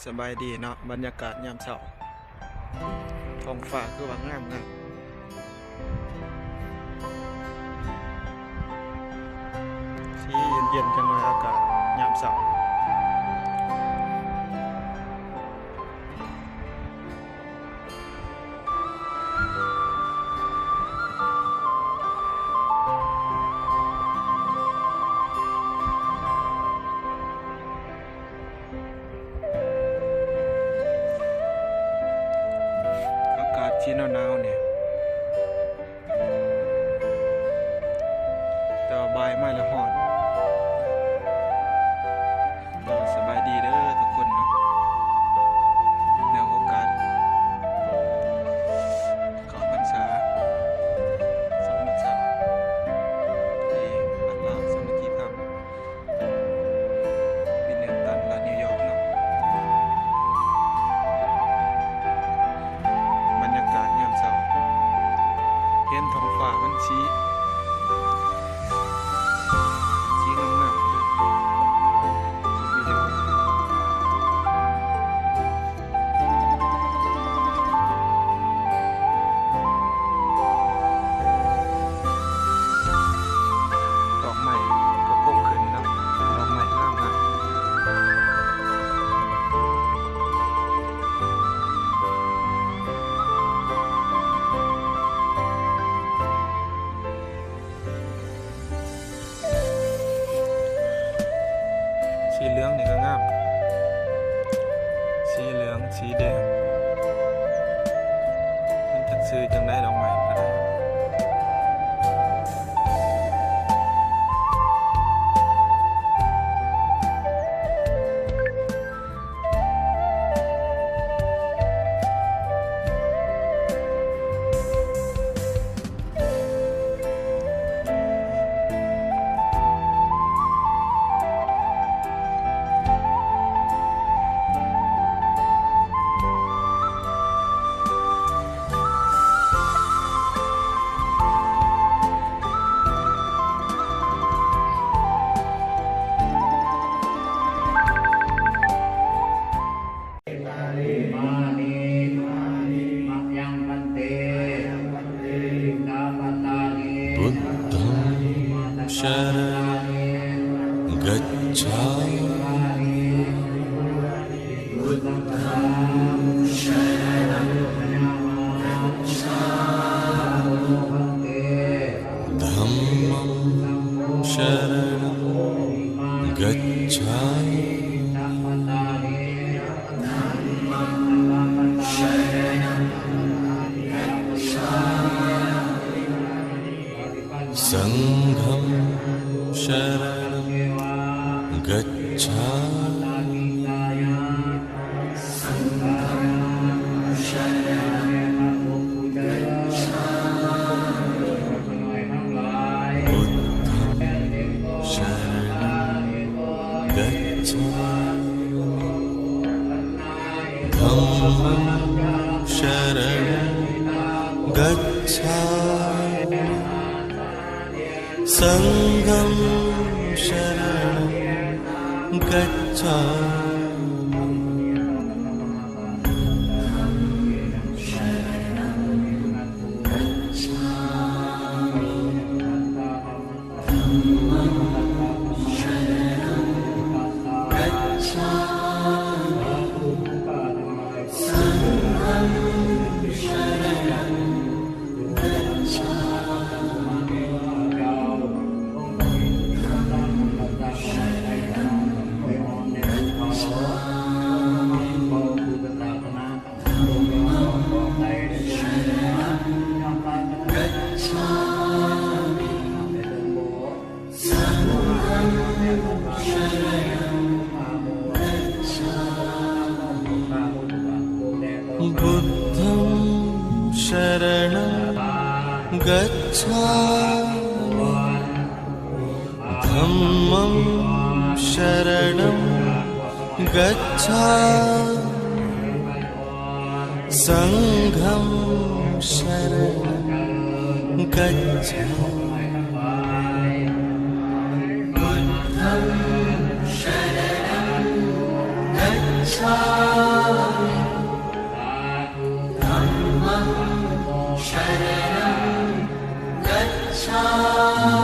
สบายดีเนาะบรรยากาศยามเช้าท้องฟ้าคือว่างามนะสีเย็นๆจังเลยอากาศยามเช้าอากาศที่หนาวๆเนี่ยแต่ว่าบ่ายมาแล้วร้อนสบายดีเด้อทุกคนเนาะเนื่องโอกาสเข้าพรรษา2 มื้อเช้าที่วัดลาวสามัคคีธรรมวินเนอร์ตันรัฐนิวยอร์กเนาะบรรยากาศยามเช้าเห็นท้องฟ้ามันชี้งามๆเลยวิดีโอดอกไม้ก็พุ่งขึ้นเนาะดอกไม้งามนะสีเหลืองนี่ก็งามสีเหลืองสีแดงมันจะซื้อจังได้ดอกไม้ก็ได้มานิมะยังพันเตกาปตานิ บุตตังชรกัจฉามิ บุตตังชรกัจฉามิ ธัมมังชรกัจฉามิ สังฆัมชรกัจฉามิ พุทธังชรกัจฉามิธัมมังชรกัจฉามิสังฆัมชรกัจฉามิบุตตังชรกัจฉามิธัมมังชรกัจฉามิสังฆัมชรกัจฉามิ พุทธังชรกัจ गच्छामि धम्मं शरणं गच्छामि